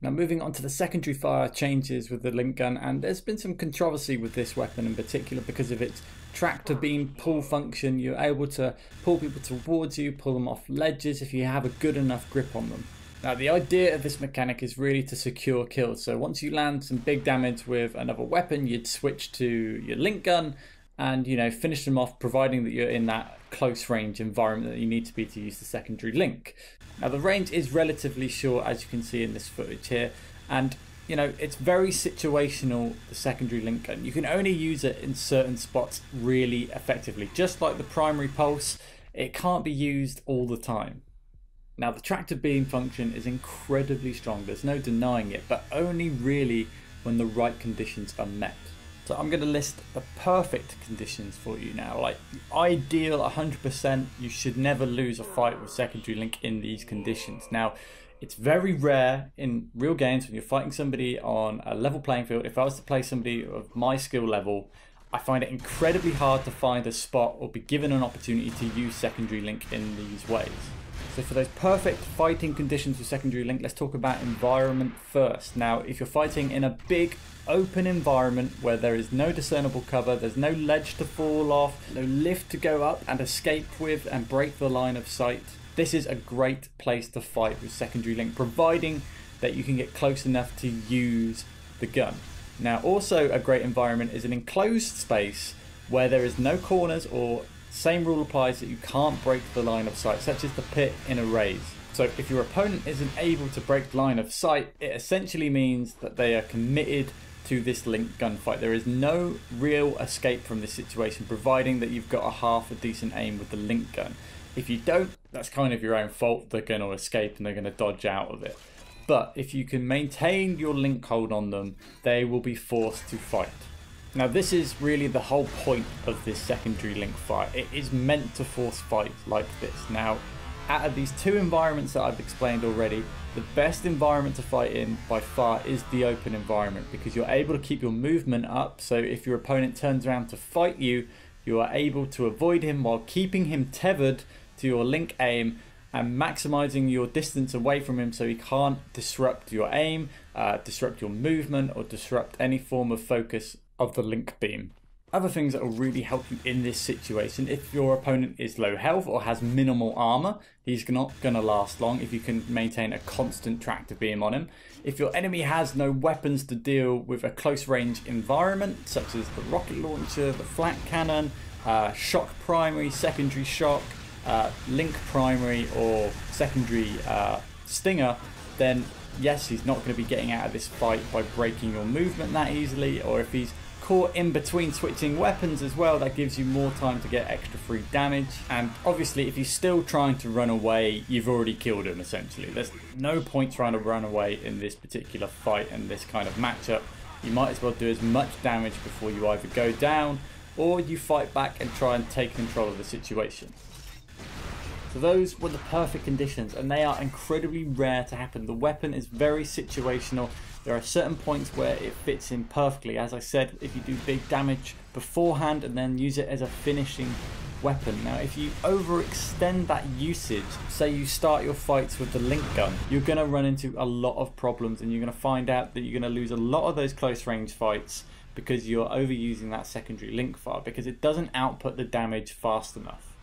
Now moving on to the secondary fire changes with the link gun, and there's been some controversy with this weapon in particular because of its tractor beam pull function. You're able to pull people towards you, pull them off ledges if you have a good enough grip on them. Now the idea of this mechanic is really to secure kills, so once you land some big damage with another weapon, you'd switch to your link gun and finish them off, providing that you're in that close range environment that you need to be to use the secondary link. Now the range is relatively short, as you can see in this footage here, and it's very situational, the secondary link gun. You can only use it in certain spots really effectively. Just like the primary pulse, it can't be used all the time. Now the tractor beam function is incredibly strong, there's no denying it, but only really when the right conditions are met. So I'm going to list the perfect conditions for you now. Like the ideal 100%, you should never lose a fight with secondary link in these conditions. Now it's very rare in real games when you're fighting somebody on a level playing field. If I was to play somebody of my skill level, I find it incredibly hard to find a spot or be given an opportunity to use secondary link in these ways. So for those perfect fighting conditions with secondary link, let's talk about environment first. Now if you're fighting in a big open environment where there is no discernible cover, there's no ledge to fall off, no lift to go up and escape with and break the line of sight, this is a great place to fight with secondary link, providing that you can get close enough to use the gun. Now also a great environment is an enclosed space where there is no corners, or same rule applies that you can't break the line of sight, such as the pit in a raise. So if your opponent isn't able to break line of sight, it essentially means that they are committed to this link gunfight. There is no real escape from this situation, providing that you've got a half a decent aim with the link gun. If you don't, that's kind of your own fault. They're going to escape and they're going to dodge out of it. But if you can maintain your link hold on them, they will be forced to fight. Now this is really the whole point of this secondary link fight. It is meant to force fights like this. Now out of these two environments that I've explained already, the best environment to fight in by far is the open environment, because you're able to keep your movement up. So if your opponent turns around to fight you, you are able to avoid him while keeping him tethered to your link aim and maximizing your distance away from him so he can't disrupt your aim, disrupt your movement, or disrupt any form of focus of the link beam. Other things that will really help you in this situation: if your opponent is low health or has minimal armor, he's not going to last long if you can maintain a constant tractor beam on him. If your enemy has no weapons to deal with a close range environment, such as the rocket launcher, the flat cannon, shock primary, secondary shock, link primary, or secondary stinger, then yes, he's not going to be getting out of this fight by breaking your movement that easily. Or if he's caught in between switching weapons as well, that gives you more time to get extra free damage. And obviously if he's still trying to run away, you've already killed him essentially. There's no point trying to run away in this particular fight and this kind of matchup. You might as well do as much damage before you either go down or you fight back and try and take control of the situation. So those were the perfect conditions, and they are incredibly rare to happen. The weapon is very situational. There are certain points where it fits in perfectly. As I said, if you do big damage beforehand and then use it as a finishing weapon. Now if you overextend that usage, say you start your fights with the link gun, you're going to run into a lot of problems, and you're going to find out that you're going to lose a lot of those close range fights because you're overusing that secondary link fire, because it doesn't output the damage fast enough.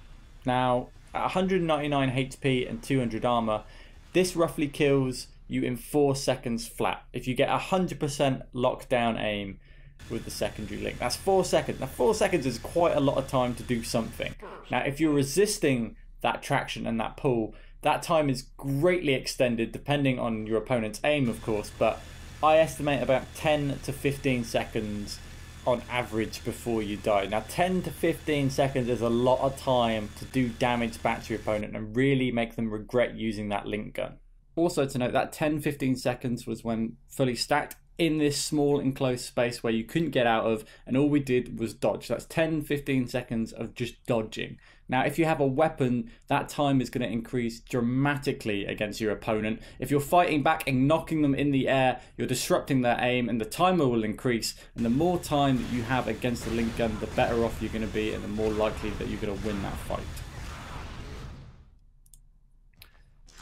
Now at 199 HP and 200 armor, this roughly kills you in 4 seconds flat. If you get 100% lockdown aim with the secondary link, that's 4 seconds. Now 4 seconds is quite a lot of time to do something. Now if you're resisting that traction and that pull, that time is greatly extended depending on your opponent's aim, of course, but I estimate about 10 to 15 seconds on average before you die. Now 10 to 15 seconds is a lot of time to do damage back to your opponent and really make them regret using that link gun. Also to note, that 10-15 seconds was when fully stacked in this small enclosed space where you couldn't get out of, and all we did was dodge. That's 10-15 seconds of just dodging. Now if you have a weapon, that time is going to increase dramatically against your opponent. If you're fighting back and knocking them in the air, you're disrupting their aim, and the timer will increase, and the more time that you have against the link gun, the better off you're going to be, and the more likely that you're going to win that fight.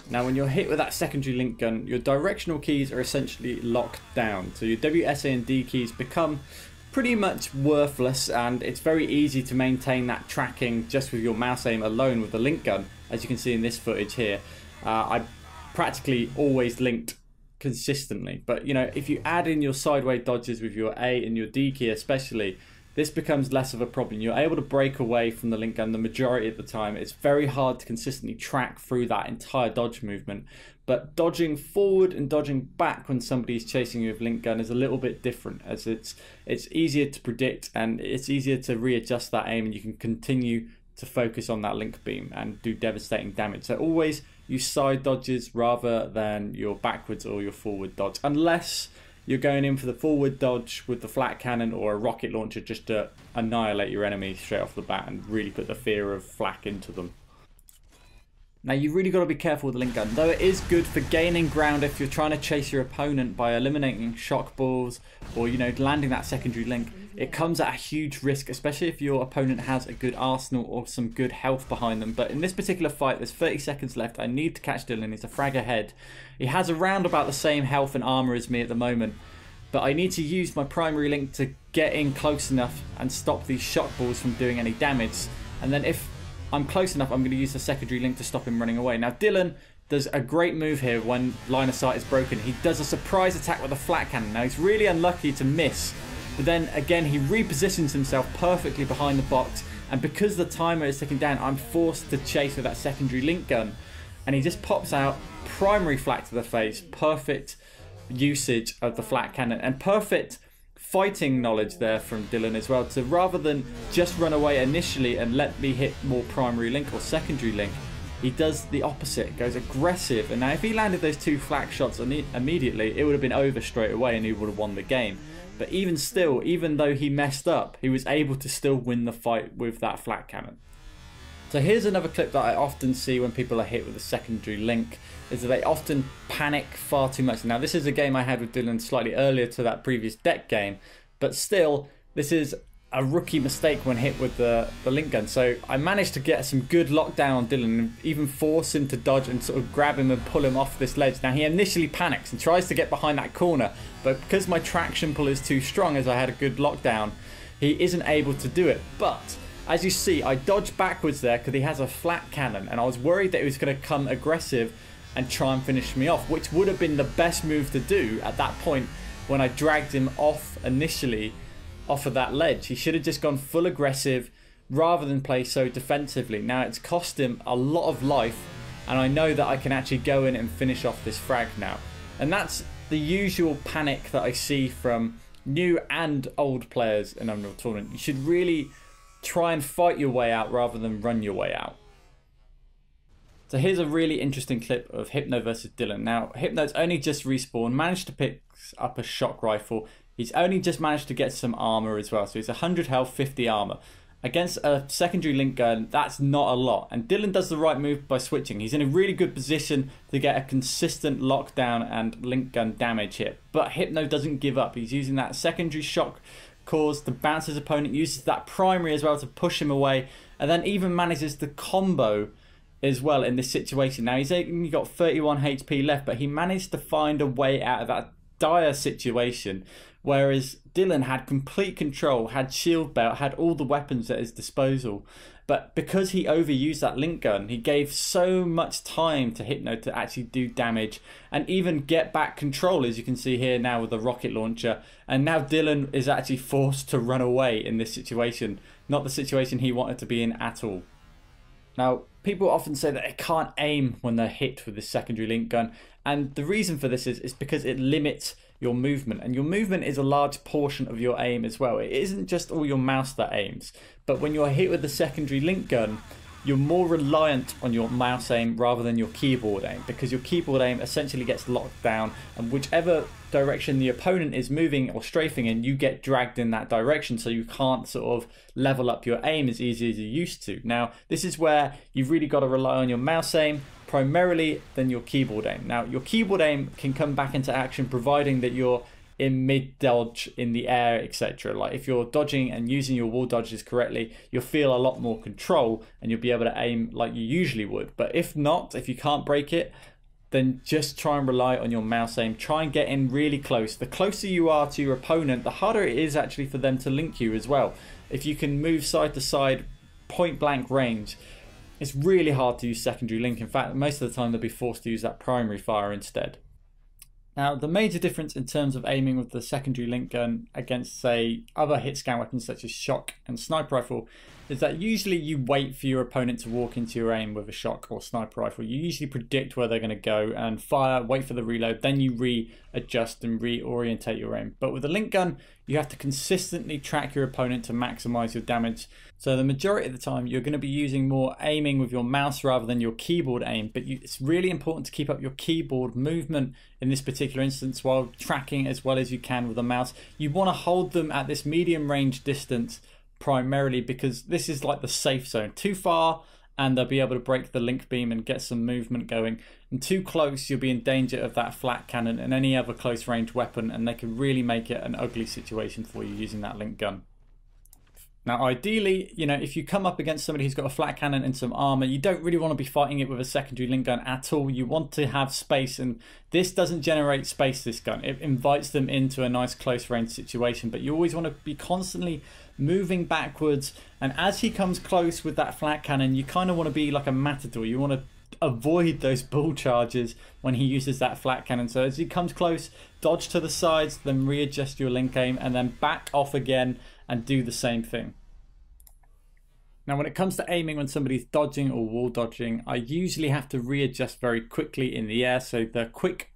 Now when you're hit with that secondary link gun, your directional keys are essentially locked down. So your W, S, A and D keys become pretty much worthless, and it's very easy to maintain that tracking just with your mouse aim alone with the link gun. As you can see in this footage here, I practically always linked consistently. But you know, if you add in your sideways dodges with your A and your D key especially, this becomes less of a problem. You're able to break away from the link gun the majority of the time. It's very hard to consistently track through that entire dodge movement. But dodging forward and dodging back when somebody's chasing you with link gun is a little bit different, as it's easier to predict and it's easier to readjust that aim, and you can continue to focus on that link beam and do devastating damage. So always use side dodges rather than your backwards or your forward dodge, unless you're going in for the forward dodge with the flat cannon or a rocket launcher just to annihilate your enemy straight off the bat and really put the fear of flak into them. Now you've really got to be careful with the link gun, though it is good for gaining ground if you're trying to chase your opponent by eliminating shock balls or, you know, landing that secondary link. It comes at a huge risk, especially if your opponent has a good arsenal or some good health behind them. But in this particular fight, there's 30 seconds left. I need to catch Dylan. He's a frag ahead. He has around about the same health and armor as me at the moment, but I need to use my primary link to get in close enough and stop these shock balls from doing any damage. And then if I'm close enough, I'm going to use the secondary link to stop him running away. Now Dylan does a great move here when line of sight is broken. He does a surprise attack with a flat cannon. Now he's really unlucky to miss, but then again he repositions himself perfectly behind the box, and because the timer is ticking down, I'm forced to chase with that secondary link gun, and he just pops out primary flak to the face. Perfect usage of the flat cannon and perfect fighting knowledge there from Dylan as well, to rather than just run away initially and let me hit more primary link or secondary link, he does the opposite, goes aggressive. And now if he landed those two flak shots immediately, it would have been over straight away and he would have won the game. But even still, even though he messed up, he was able to still win the fight with that flat cannon. So here's another clip that I often see when people are hit with a secondary link, is that they often panic far too much. Now this is a game I had with Dylan slightly earlier to that previous deck game, but still this is a rookie mistake when hit with the link gun. So I managed to get some good lockdown on Dylan and even force him to dodge and sort of grab him and pull him off this ledge. Now he initially panics and tries to get behind that corner, but because my traction pull is too strong, as I had a good lockdown, he isn't able to do it. But as you see, I dodged backwards there because he has a flat cannon, and I was worried that he was going to come aggressive and try and finish me off, which would have been the best move to do at that point when I dragged him off initially off of that ledge. He should have just gone full aggressive rather than play so defensively. Now it's cost him a lot of life, and I know that I can actually go in and finish off this frag now. And that's the usual panic that I see from new and old players in Unreal Tournament. You should really try and fight your way out rather than run your way out. So here's a really interesting clip of Hypno versus Dylan. Now Hypno's only just respawned, managed to pick up a shock rifle. He's only just managed to get some armor as well. So he's 100 health, 50 armor. Against a secondary link gun, that's not a lot. And Dylan does the right move by switching. He's in a really good position to get a consistent lockdown and link gun damage hit. But Hypno doesn't give up. He's using that secondary shock cause to bounce his opponent, uses that primary as well to push him away, and then even manages to combo as well in this situation. Now he's only got 31 HP left, but he managed to find a way out of that dire situation, whereas Dylan had complete control, had shield belt, had all the weapons at his disposal. But because he overused that link gun, he gave so much time to Hypno to actually do damage and even get back control, as you can see here now with the rocket launcher. And now Dylan is actually forced to run away in this situation, not the situation he wanted to be in at all. Now, people often say that they can't aim when they're hit with this secondary link gun, and the reason for this is because it limits your movement, and your movement is a large portion of your aim as well. It isn't just all your mouse that aims, but when you're hit with the secondary link gun, you're more reliant on your mouse aim rather than your keyboard aim, because your keyboard aim essentially gets locked down, and whichever direction the opponent is moving or strafing in, you get dragged in that direction, so you can't sort of level up your aim as easy as you used to. Now this is where you've really got to rely on your mouse aim primarily than your keyboard aim. Now your keyboard aim can come back into action providing that you're in mid dodge in the air, etc. Like if you're dodging and using your wall dodges correctly, you'll feel a lot more control and you'll be able to aim like you usually would. But if not, if you can't break it, then just try and rely on your mouse aim. Try and get in really close. The closer you are to your opponent, the harder it is actually for them to link you as well. If you can move side to side, point blank range, it's really hard to use secondary link. In fact, most of the time they'll be forced to use that primary fire instead. Now, the major difference in terms of aiming with the secondary link gun against, say, other hit scan weapons such as shock and sniper rifle is that usually you wait for your opponent to walk into your aim with a shock or sniper rifle. You usually predict where they're going to go and fire, wait for the reload, then you readjust and reorientate your aim. But with a link gun, you have to consistently track your opponent to maximize your damage. So the majority of the time, you're going to be using more aiming with your mouse rather than your keyboard aim. But it's really important to keep up your keyboard movement in this particular instance while tracking as well as you can with a mouse. You want to hold them at this medium range distance primarily because this is like the safe zone. Too far and they'll be able to break the link beam and get some movement going, and too close you'll be in danger of that flat cannon and any other close range weapon, and they can really make it an ugly situation for you using that link gun. Now ideally, you know, if you come up against somebody who's got a flat cannon and some armor, you don't really want to be fighting it with a secondary link gun at all. You want to have space, and this doesn't generate space, this gun. It invites them into a nice close range situation, but you always want to be constantly moving backwards, and as he comes close with that flat cannon, you kind of want to be like a matador. You want to avoid those bull charges when he uses that flat cannon. So as he comes close, dodge to the sides, then readjust your link aim, and then back off again and do the same thing. Now when it comes to aiming when somebody's dodging or wall dodging, I usually have to readjust very quickly in the air, so the quick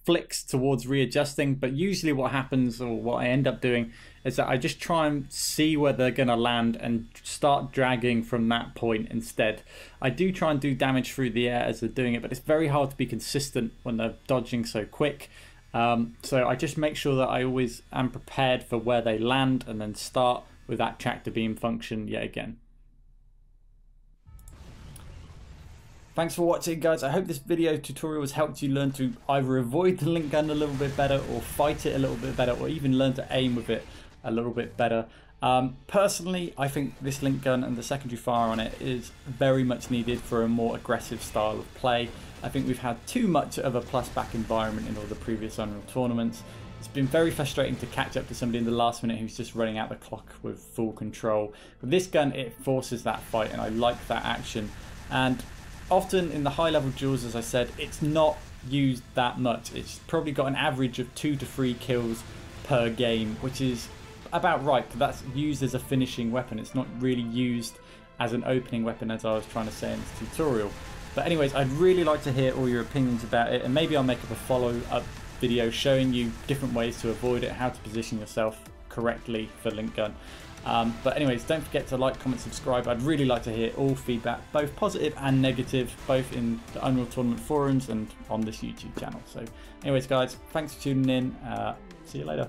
flicks towards readjusting. But usually what happens, or what I end up doing, is that I just try and see where they're going to land and start dragging from that point instead. I do try and do damage through the air as they're doing it, but it's very hard to be consistent when they're dodging so quick. So I just make sure that I always am prepared for where they land and then start with that tractor beam function yet again. Thanks for watching, guys. I hope this video tutorial has helped you learn to either avoid the link gun a little bit better, or fight it a little bit better, or even learn to aim with it a little bit better. Personally, I think this link gun and the secondary fire on it is very much needed for a more aggressive style of play. I think we've had too much of a plus back environment in all the previous Unreal tournaments. It's been very frustrating to catch up to somebody in the last minute who's just running out the clock with full control. With this gun, it forces that fight, and I like that action. And often in the high level duels, as I said, it's not used that much. It's probably got an average of 2 to 3 kills per game, which is about right. That's used as a finishing weapon. It's not really used as an opening weapon, as I was trying to say in this tutorial. But anyways, I'd really like to hear all your opinions about it, and maybe I'll make up a follow-up video showing you different ways to avoid it, how to position yourself correctly for link gun. But anyways, don't forget to like, comment, subscribe. I'd really like to hear all feedback, both positive and negative, both in the Unreal Tournament forums and on this YouTube channel. So anyways, guys, thanks for tuning in. See you later.